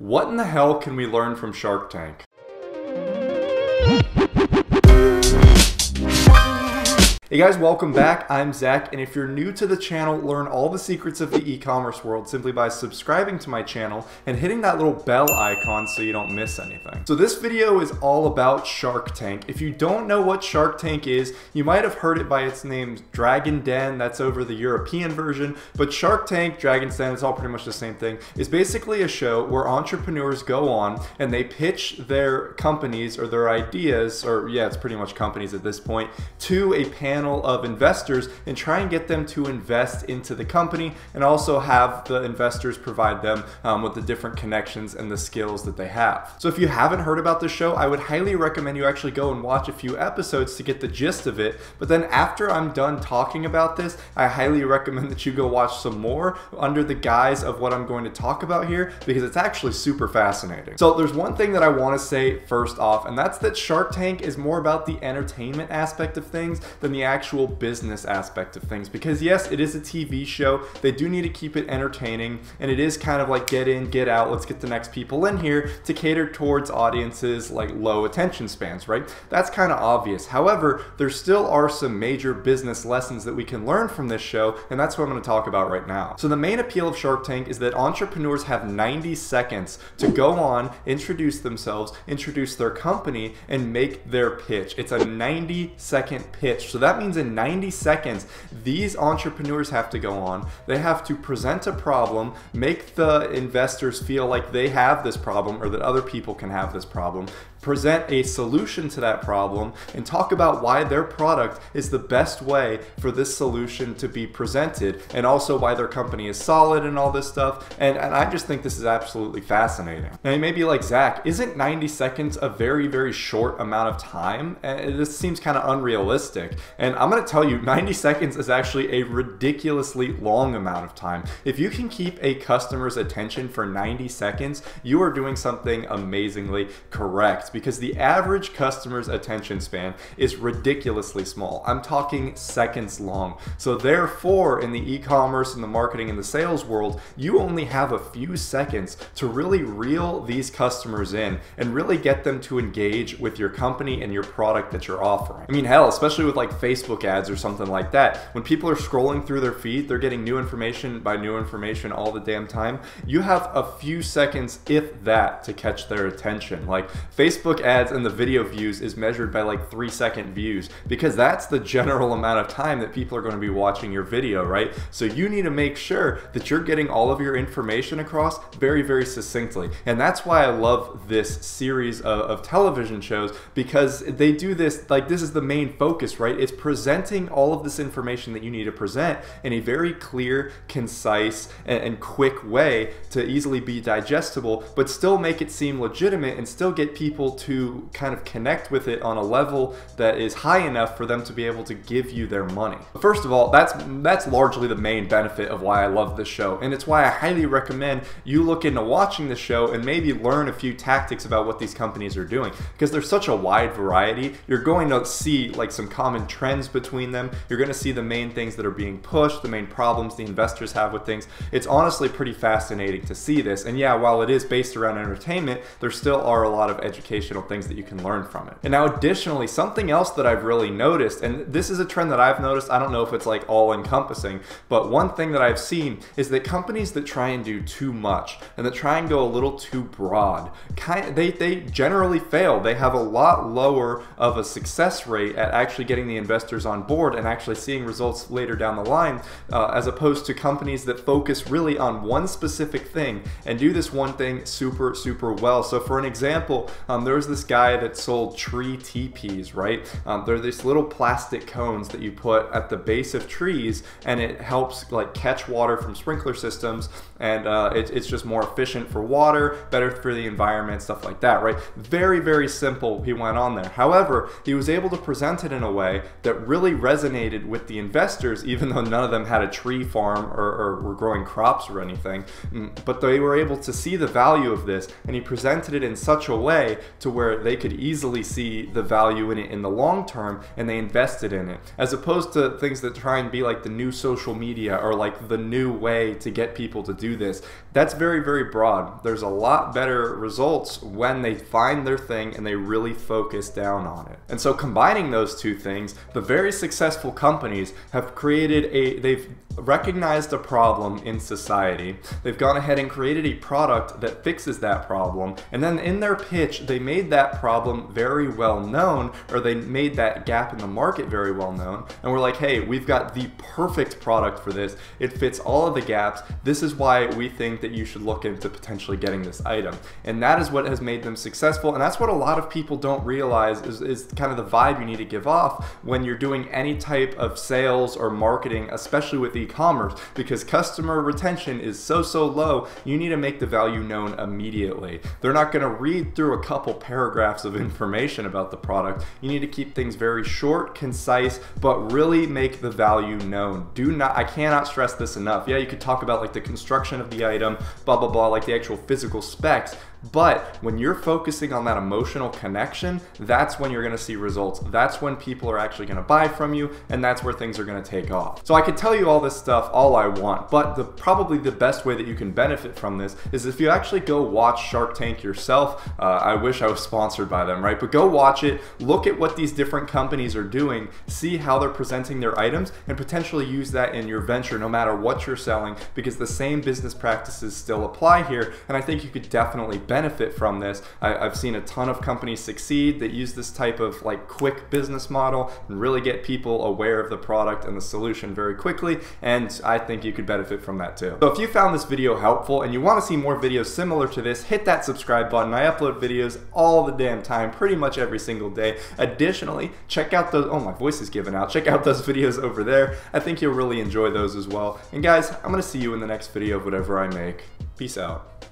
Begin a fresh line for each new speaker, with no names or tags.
What in the hell can we learn from Shark Tank? Hey guys, welcome back. I'm Zach, and if you're new to the channel, learn all the secrets of the e-commerce world simply by subscribing to my channel and hitting that little bell icon so you don't miss anything. So this video is all about Shark Tank. If you don't know what Shark Tank is, you might have heard it by its name Dragon Den. That's over the European version, but Shark Tank, Dragon's Den, it's all pretty much the same thing. It's basically a show where entrepreneurs go on and they pitch their companies or their ideas, or yeah, it's pretty much companies at this point, to a panel of investors and try and get them to invest into the company, and also have the investors provide them with the different connections and the skills that they have. So if you haven't heard about this show, I would highly recommend you actually go and watch a few episodes to get the gist of it. But then after I'm done talking about this, I highly recommend that you go watch some more under the guise of what I'm going to talk about here, because it's actually super fascinating. So there's one thing that I want to say first off, and that's that Shark Tank is more about the entertainment aspect of things than the actual business aspect of things. Because yes, it is a TV show, they do need to keep it entertaining, and it is kind of like get in, get out, let's get the next people in here to cater towards audiences like low attention spans, right? That's kind of obvious. However, there still are some major business lessons that we can learn from this show, and that's what I'm going to talk about right now. So the main appeal of Shark Tank is that entrepreneurs have 90 seconds to go on, introduce themselves, introduce their company, and make their pitch. It's a 90-second pitch. So that means in 90 seconds, these entrepreneurs have to go on, they have to present a problem, make the investors feel like they have this problem or that other people can have this problem, present a solution to that problem, and talk about why their product is the best way for this solution to be presented, and also why their company is solid and all this stuff. And I just think this is absolutely fascinating. Now you may be like, Zach, isn't 90 seconds a very, very short amount of time? This seems kind of unrealistic. And I'm going to tell you, 90 seconds is actually a ridiculously long amount of time. If you can keep a customer's attention for 90 seconds, you are doing something amazingly correct, because the average customer's attention span is ridiculously small. I'm talking seconds long. So therefore, in the e-commerce and the marketing and the sales world, you only have a few seconds to really reel these customers in and really get them to engage with your company and your product that you're offering. I mean, hell, especially with like Facebook ads or something like that, when people are scrolling through their feed, they're getting new information by new information all the damn time. You have a few seconds, if that, to catch their attention. Like Facebook ads and the video views is measured by like 3-second views, because that's the general amount of time that people are going to be watching your video, right? So you need to make sure that you're getting all of your information across very, very succinctly. And that's why I love this series of television shows, because they do this, like this is the main focus, right? It's presenting all of this information that you need to present in a very clear, concise, and quick way to easily be digestible, but still make it seem legitimate and still get people to kind of connect with it on a level that is high enough for them to be able to give you their money. First of all, that's largely the main benefit of why I love this show, and it's why I highly recommend you look into watching the show and maybe learn a few tactics about what these companies are doing, because there's such a wide variety. You're going to see like some common trends between them. You're going to see the main things that are being pushed, the main problems the investors have with things. It's honestly pretty fascinating to see this. And yeah, while it is based around entertainment, there still are a lot of educational things that you can learn from it. And now additionally, something else that I've really noticed, and this is a trend that I've noticed, I don't know if it's like all encompassing, but one thing that I've seen is that companies that try and do too much and that try and go a little too broad, they generally fail. They have a lot lower of a success rate at actually getting the investors on board and actually seeing results later down the line, as opposed to companies that focus really on one specific thing and do this one thing super, super well. So for an example, there was this guy that sold tree teepees, right? They're these little plastic cones that you put at the base of trees, and it helps like catch water from sprinkler systems, and it's just more efficient for water, better for the environment, stuff like that, right? Very, very simple. He went on there. However, he was able to present it in a way that that really resonated with the investors, even though none of them had a tree farm or were growing crops or anything. But they were able to see the value of this, and he presented it in such a way to where they could easily see the value in it in the long term, and they invested in it, as opposed to things that try and be like the new social media or like the new way to get people to do this. That's very, very broad. There's a lot better results when they find their thing and they really focus down on it. And so combining those two things, the very successful companies have they've recognized a problem in society. They've gone ahead and created a product that fixes that problem, and then in their pitch they made that problem very well known, or they made that gap in the market very well known, and we're like, hey, we've got the perfect product for this. It fits all of the gaps. This is why we think that you should look into potentially getting this item. And that is what has made them successful, and that's what a lot of people don't realize is kind of the vibe you need to give off when you're doing any type of sales or marketing, especially with e-commerce, because customer retention is so low. You need to make the value known immediately. They're not going to read through a couple paragraphs of information about the product. You need to keep things very short, concise, but really make the value known. I cannot stress this enough. Yeah, you could talk about like the construction of the item, blah blah blah, like the actual physical specs, but when you're focusing on that emotional connection, that's when you're going to see results. That's when people are actually going to buy from you, and that's where things are going to take off. So I could tell you all this stuff all I want, but probably the best way that you can benefit from this is if you actually go watch Shark Tank yourself. I wish I was sponsored by them, right? But go watch it, look at what these different companies are doing, see how they're presenting their items, and potentially use that in your venture no matter what you're selling, because the same business practices still apply here, and I think you could definitely benefit from this. I've seen a ton of companies succeed that use this type of like quick business model and really get people aware of the product and the solution very quickly, and I think you could benefit from that too. So if you found this video helpful and you want to see more videos similar to this, hit that subscribe button. I upload videos all the damn time, pretty much every single day. Additionally, check out those, oh my voice is giving out, check out those videos over there. I think you'll really enjoy those as well. And guys, I'm gonna see you in the next video of whatever I make. Peace out.